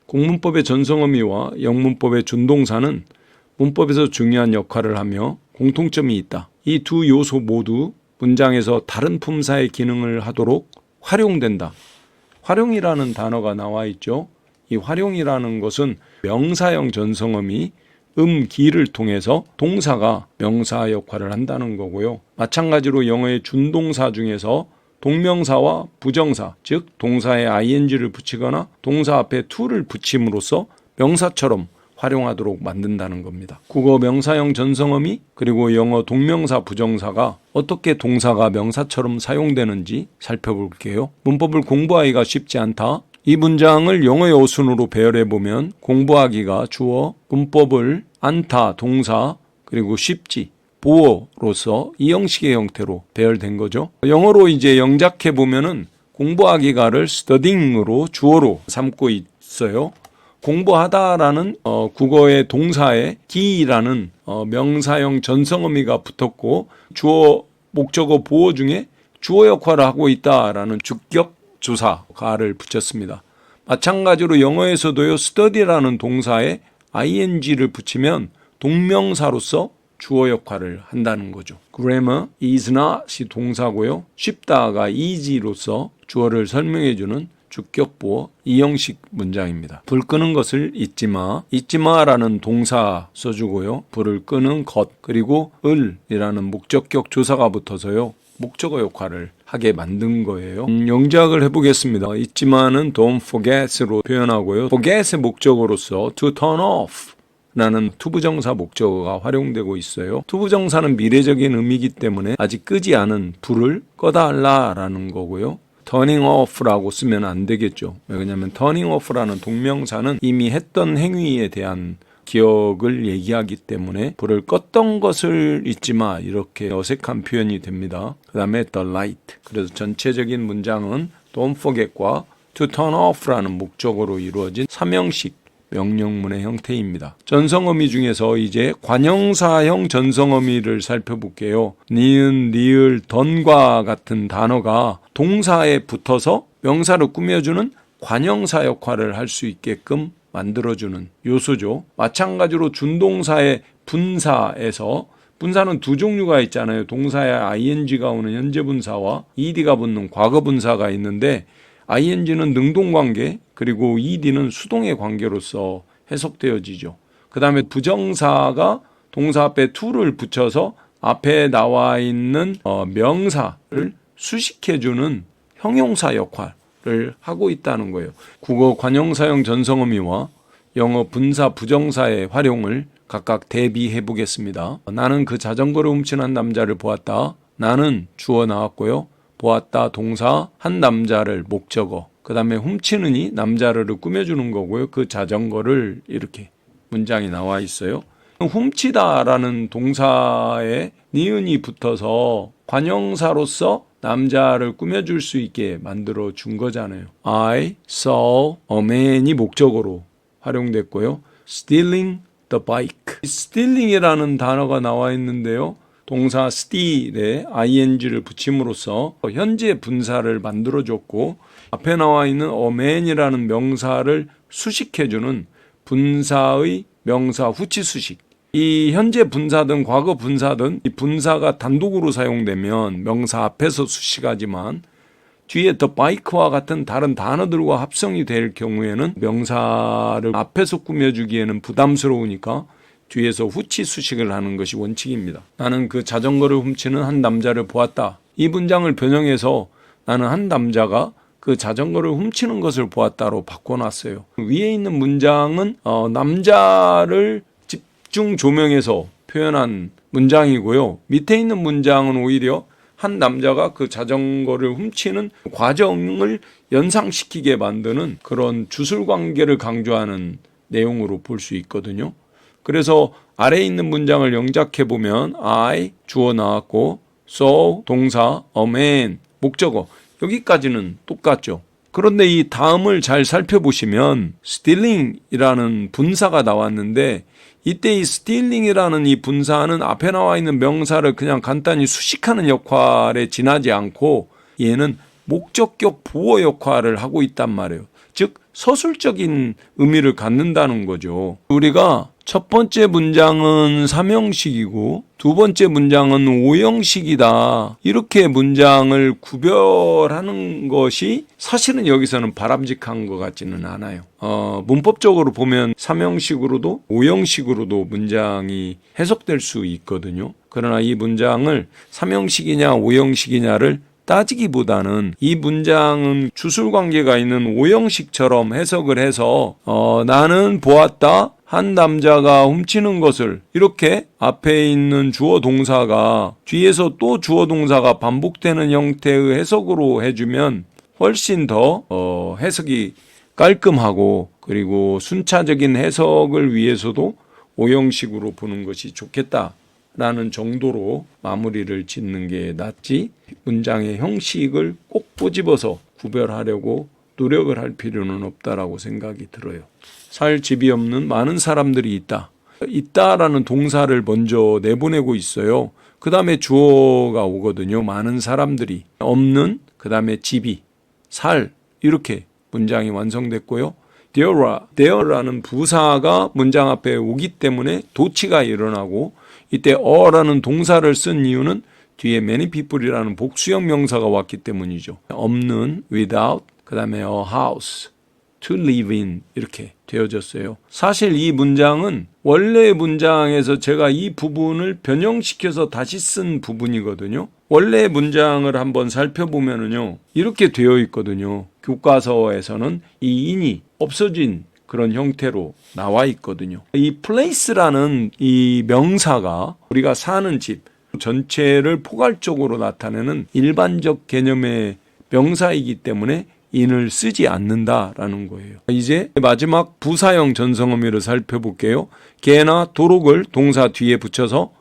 공문법의 전성어미와 영문법의 준동사는 문법에서 중요한 역할을 하며 공통점이 있다. 이 두 요소 모두 문장에서 다른 품사의 기능을 하도록 활용된다. 활용이라는 단어가 나와 있죠. 이 활용이라는 것은 명사형 전성어미 기를 통해서 동사가 명사 역할을 한다는 거고요. 마찬가지로 영어의 준동사 중에서 동명사와 부정사, 즉 동사에 ing를 붙이거나 동사 앞에 to를 붙임으로써 명사처럼 활용하도록 만든다는 겁니다. 국어 명사형 전성어미 그리고 영어 동명사 부정사가 어떻게 동사가 명사처럼 사용되는지 살펴볼게요. 문법을 공부하기가 쉽지 않다. 이 문장을 영어의 어순으로 배열해보면 공부하기가 주어, 문법을 않다 동사, 그리고 쉽지 보어로서 이 형식의 형태로 배열된 거죠. 영어로 이제 영작해보면은 공부하기가를 studying으로 주어로 삼고 있어요. 공부하다라는 국어의 동사에 기라는 명사형 전성어미가 붙었고 주어, 목적어, 보어 중에 주어 역할을 하고 있다라는 주격 조사 가를 붙였습니다. 마찬가지로 영어에서도요 study라는 동사에 ing를 붙이면 동명사로서 주어 역할을 한다는 거죠. grammar is not이 동사고요. 쉽다가 easy로서 주어를 설명해주는 주격보어 이 형식 문장입니다. 불 끄는 것을 잊지 마. 잊지 마라는 동사 써주고요. 불을 끄는 것 그리고 을이라는 목적격 조사가 붙어서요. 목적어 역할을 하게 만든 거예요. 영작을 해보겠습니다. 잊지마는 don't forget으로 표현하고요. forget의 목적어로서 to turn off 라는 투부정사 목적어가 활용되고 있어요. 투부정사는 미래적인 의미이기 때문에 아직 끄지 않은 불을 꺼달라라는 거고요. turning off라고 쓰면 안 되겠죠. 왜냐하면 turning off라는 동명사는 이미 했던 행위에 대한 기억을 얘기하기 때문에 불을 껐던 것을 잊지 마 이렇게 어색한 표현이 됩니다. 그 다음에 the light. 그래서 전체적인 문장은 don't forget과 to turn off라는 목적어로 이루어진 삼형식 명령문의 형태입니다. 전성어미 중에서 이제 관형사형 전성어미를 살펴볼게요. 니은, 리을, 던과 같은 단어가 동사에 붙어서 명사를 꾸며주는 관형사 역할을 할 수 있게끔 만들어주는 요소죠. 마찬가지로 준동사의 분사에서 분사는 두 종류가 있잖아요. 동사에 ing가 오는 현재 분사와 ed가 붙는 과거 분사가 있는데 ing는 능동관계 그리고 ed는 수동의 관계로서 해석되어지죠. 그 다음에 부정사가 동사 앞에 to를 붙여서 앞에 나와 있는 명사를 수식해주는 형용사 역할을 하고 있다는 거예요. 국어 관형사형 전성어미와 영어 분사 부정사의 활용을 각각 대비해 보겠습니다. 나는 그 자전거를 훔치는 남자를 보았다. 나는 주어 나왔고요. 보았다 동사, 한 남자를 목적어, 그 다음에 훔치느니 남자를 꾸며주는 거고요. 그 자전거를 이렇게 문장이 나와 있어요. 훔치다라는 동사에 니은이 붙어서 관형사로서 남자를 꾸며줄 수 있게 만들어 준 거잖아요. I saw a man이 목적어로 활용됐고요. stealing the bike. stealing이라는 단어가 나와 있는데요. 동사 steal에 ing를 붙임으로써 현재 분사를 만들어줬고 앞에 나와 있는 a man이라는 명사를 수식해주는 분사의 명사 후치 수식. 이 현재 분사든 과거 분사든 이 분사가 단독으로 사용되면 명사 앞에서 수식하지만 뒤에 the bike와 같은 다른 단어들과 합성이 될 경우에는 명사를 앞에서 꾸며주기에는 부담스러우니까 뒤에서 후치 수식을 하는 것이 원칙입니다. 나는 그 자전거를 훔치는 한 남자를 보았다. 이 문장을 변형해서 나는 한 남자가 그 자전거를 훔치는 것을 보았다로 바꿔놨어요. 위에 있는 문장은 남자를 집중 조명해서 표현한 문장이고요. 밑에 있는 문장은 오히려 한 남자가 그 자전거를 훔치는 과정을 연상시키게 만드는 그런 주술관계를 강조하는 내용으로 볼 수 있거든요. 그래서 아래에 있는 문장을 영작해보면 I, 주어 나왔고 saw, 동사, a man, 목적어 여기까지는 똑같죠. 그런데 이 다음을 잘 살펴보시면 stealing이라는 분사가 나왔는데 이때 이 stealing이라는 이 분사는 앞에 나와 있는 명사를 그냥 간단히 수식하는 역할에 지나지 않고 얘는 목적격 보어 역할을 하고 있단 말이에요. 즉 서술적인 의미를 갖는다는 거죠. 우리가 첫 번째 문장은 삼형식이고 두 번째 문장은 오형식이다. 이렇게 문장을 구별하는 것이 사실은 여기서는 바람직한 것 같지는 않아요. 문법적으로 보면 삼형식으로도 오형식으로도 문장이 해석될 수 있거든요. 그러나 이 문장을 삼형식이냐 오형식이냐를 따지기보다는 이 문장은 주술관계가 있는 오형식처럼 해석을 해서 나는 보았다. 한 남자가 훔치는 것을 이렇게 앞에 있는 주어 동사가 뒤에서 또 주어 동사가 반복되는 형태의 해석으로 해주면 훨씬 더 해석이 깔끔하고 그리고 순차적인 해석을 위해서도 오형식으로 보는 것이 좋겠다라는 정도로 마무리를 짓는 게 낫지 문장의 형식을 꼭 꼬집어서 구별하려고 노력을 할 필요는 없다라고 생각이 들어요. 살 집이 없는 많은 사람들이 있다. 있다라는 동사를 먼저 내보내고 있어요. 그 다음에 주어가 오거든요. 많은 사람들이 없는, 그 다음에 집이, 살 이렇게 문장이 완성됐고요. there라는 부사가 문장 앞에 오기 때문에 도치가 일어나고 이때 어라는 동사를 쓴 이유는 뒤에 many people이라는 복수형 명사가 왔기 때문이죠. 없는, without, 그 다음에 a house, to live in 이렇게 되어졌어요. 사실 이 문장은 원래 문장에서 제가 이 부분을 변형시켜서 다시 쓴 부분이거든요. 원래 문장을 한번 살펴보면은요, 이렇게 되어 있거든요. 교과서에서는 이 in이 없어진 그런 형태로 나와 있거든요. 이 place라는 이 명사가 우리가 사는 집 전체를 포괄적으로 나타내는 일반적 개념의 명사이기 때문에 in을 쓰지 않는다라는 거예요. 이제 마지막 부사형 전성어미를 살펴볼게요. 개나 도록을 동사 뒤에 붙여서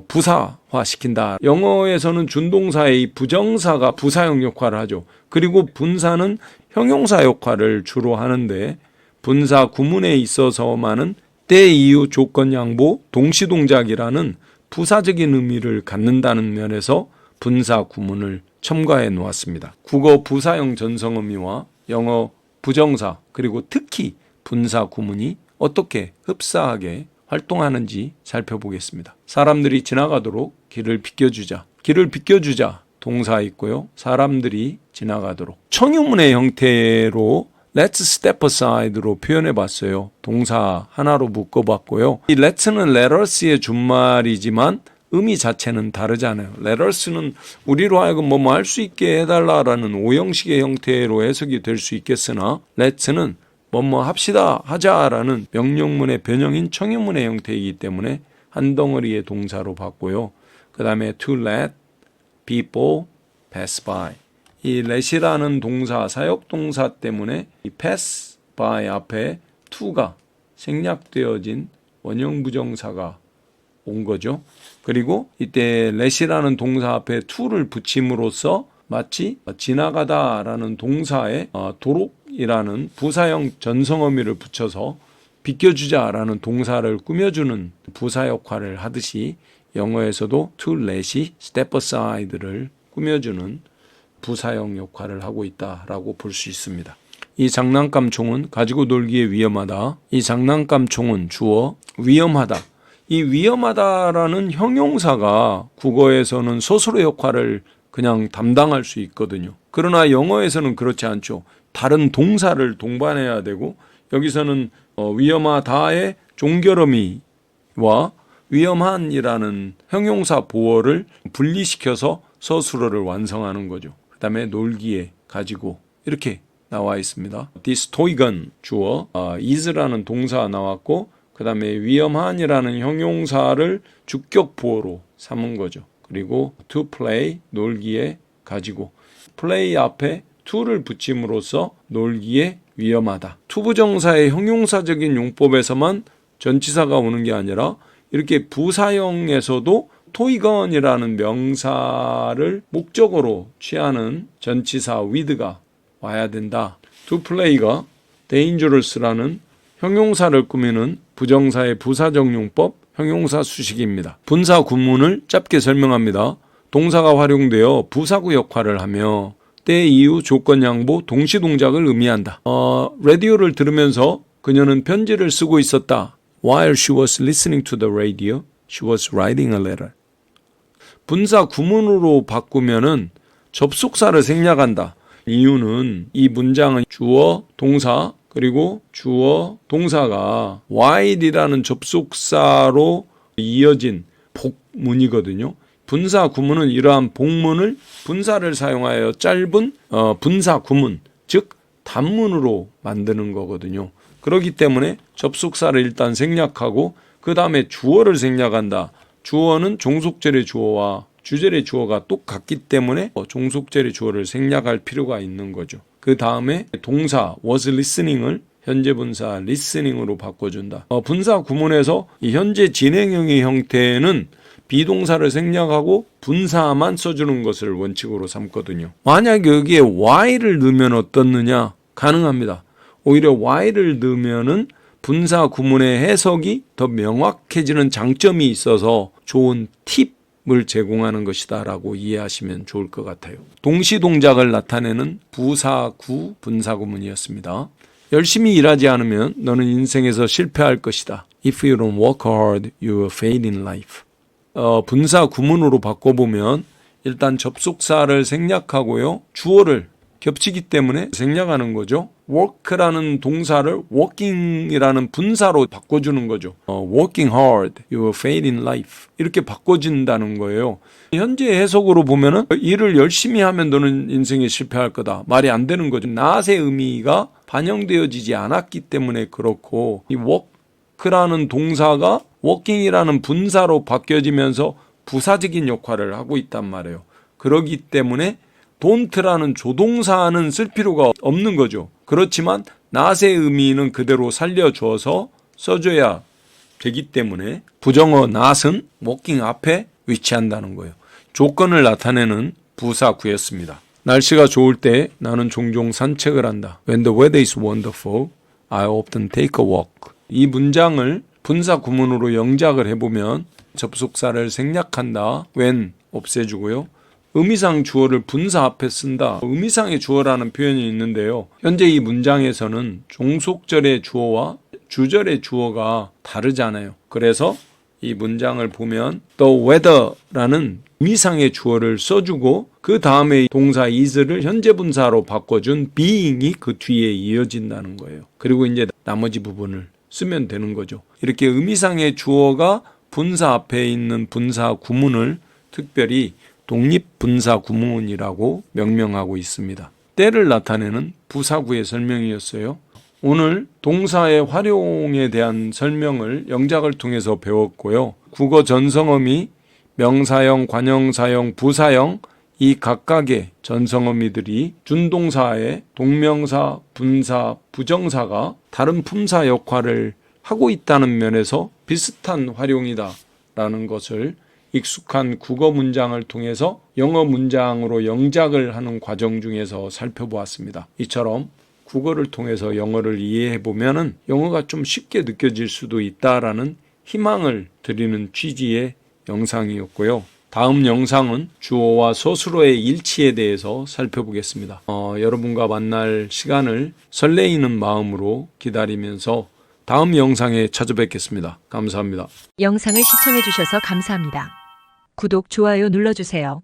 부사화시킨다. 영어에서는 준동사의 부정사가 부사형 역할을 하죠. 그리고 분사는 형용사 역할을 주로 하는데 분사 구문에 있어서만은 때, 이유, 조건, 양보, 동시동작이라는 부사적인 의미를 갖는다는 면에서 분사 구문을 첨가해 놓았습니다. 국어 부사형 전성어미와 영어 부정사 그리고 특히 분사 구문이 어떻게 흡사하게 활동하는지 살펴보겠습니다. 사람들이 지나가도록 길을 비켜주자. 길을 비켜주자 동사 있고요. 사람들이 지나가도록 청유문의 형태로 Let's step aside로 표현해 봤어요. 동사 하나로 묶어봤고요. 이 let's는 let us의 준말이지만 의미 자체는 다르잖아요. let us는 우리로 하여금 뭐뭐 할 수 있게 해달라라는 오형식의 형태로 해석이 될 수 있겠으나 let's는 뭐뭐 합시다 하자라는 명령문의 변형인 청유문의 형태이기 때문에 한 덩어리의 동사로 봤고요. 그 다음에 to let people pass by. 이 let이라는 동사, 사역동사 때문에 이 pass by 앞에 to가 생략되어진 원형부정사가 온 거죠. 그리고 이때 let이라는 동사 앞에 to를 붙임으로써 마치 지나가다라는 동사에 도록이라는 부사형 전성어미를 붙여서 비켜주자라는 동사를 꾸며주는 부사 역할을 하듯이 영어에서도 to let이 step aside를 꾸며주는 부사형 역할을 하고 있다라고 볼 수 있습니다. 이 장난감 총은 가지고 놀기에 위험하다. 이 장난감 총은 주어 위험하다. 이 위험하다라는 형용사가 국어에서는 스스로 역할을 그냥 담당할 수 있거든요. 그러나 영어에서는 그렇지 않죠. 다른 동사를 동반해야 되고 여기서는 위험하다의 종결어미와 위험한이라는 형용사 보어를 분리시켜서 서술어를 완성하는 거죠. 그 다음에 놀기에 가지고 이렇게 나와 있습니다. This toy gun 주어 is라는 동사가 나왔고 그 다음에 위험한이라는 형용사를 주격 보어로 삼은 거죠. 그리고 to play 놀기에 가지고 play 앞에 to를 붙임으로써 놀기에 위험하다. 투부정사의 형용사적인 용법에서만 전치사가 오는 게 아니라 이렇게 부사형에서도 토이건이라는 명사를 목적으로 취하는 전치사 with가 와야 된다. to play가 dangerous라는 형용사를 꾸미는 부정사의 부사적 용법 형용사 수식입니다. 분사 구문을 짧게 설명합니다. 동사가 활용되어 부사구 역할을 하며 때, 이유, 조건, 양보, 동시 동작을 의미한다. 라디오를 들으면서 그녀는 편지를 쓰고 있었다. While she was listening to the radio, she was writing a letter. 분사 구문으로 바꾸면은 접속사를 생략한다. 이유는 이 문장은 주어, 동사, 그리고 주어, 동사가 while이라는 접속사로 이어진 복문이거든요. 분사 구문은 이러한 복문을 분사를 사용하여 짧은 분사 구문, 즉 단문으로 만드는 거거든요. 그렇기 때문에 접속사를 일단 생략하고 그 다음에 주어를 생략한다. 주어는 종속절의 주어와 주절의 주어가 똑같기 때문에 종속절의 주어를 생략할 필요가 있는 거죠. 그 다음에 동사 was listening을 현재 분사 listening으로 바꿔준다. 분사 구문에서 이 현재 진행형의 형태는 비동사를 생략하고 분사만 써주는 것을 원칙으로 삼거든요. 만약 여기에 while을 넣으면 어떻느냐? 가능합니다. 오히려 while을 넣으면은 분사 구문의 해석이 더 명확해지는 장점이 있어서 좋은 팁을 제공하는 것이다 라고 이해하시면 좋을 것 같아요. 동시 동작을 나타내는 부사구 분사구문이었습니다. 열심히 일하지 않으면 너는 인생에서 실패할 것이다. If you don't work hard, you will fail in life. 분사 구문으로 바꿔보면 일단 접속사를 생략하고요. 주어를 겹치기 때문에 생략하는 거죠. work라는 동사를 working이라는 분사로 바꿔주는 거죠. working hard, you will fail in life. 이렇게 바꿔진다는 거예요. 현재 해석으로 보면은 일을 열심히 하면 너는 인생에 실패할 거다. 말이 안 되는 거죠. not의 의미가 반영되어지지 않았기 때문에 그렇고 이 work라는 동사가 working이라는 분사로 바뀌어지면서 부사적인 역할을 하고 있단 말이에요. 그렇기 때문에 don't라는 조동사는 쓸 필요가 없는 거죠. 그렇지만 not의 의미는 그대로 살려줘서 써줘야 되기 때문에 부정어 not은 working 앞에 위치한다는 거예요. 조건을 나타내는 부사구였습니다. 날씨가 좋을 때 나는 종종 산책을 한다. When the weather is wonderful, I often take a walk. 이 문장을 분사 구문으로 영작을 해보면 접속사를 생략한다. when 없애주고요. 의미상 주어를 분사 앞에 쓴다. 의미상의 주어라는 표현이 있는데요. 현재 이 문장에서는 종속절의 주어와 주절의 주어가 다르잖아요. 그래서 이 문장을 보면 the weather라는 의미상의 주어를 써주고 그 다음에 동사 is를 현재 분사로 바꿔준 being이 그 뒤에 이어진다는 거예요. 그리고 이제 나머지 부분을 쓰면 되는 거죠. 이렇게 의미상의 주어가 분사 앞에 있는 분사 구문을 특별히 독립분사 구문이라고 명명하고 있습니다. 때를 나타내는 부사구의 설명이었어요. 오늘 동사의 활용에 대한 설명을 영작을 통해서 배웠고요. 국어 전성어미, 명사형, 관형사형, 부사형 이 각각의 전성어미들이 준동사의 동명사, 분사, 부정사가 다른 품사 역할을 하고 있다는 면에서 비슷한 활용이다라는 것을 익숙한 국어 문장을 통해서 영어 문장으로 영작을 하는 과정 중에서 살펴보았습니다. 이처럼 국어를 통해서 영어를 이해해보면 영어가 좀 쉽게 느껴질 수도 있다라는 희망을 드리는 취지의 영상이었고요. 다음 영상은 주어와 서술어의 일치에 대해서 살펴보겠습니다. 여러분과 만날 시간을 설레이는 마음으로 기다리면서 다음 영상에 찾아뵙겠습니다. 감사합니다. 영상을 시청해 주셔서 감사합니다. 구독, 좋아요 눌러주세요.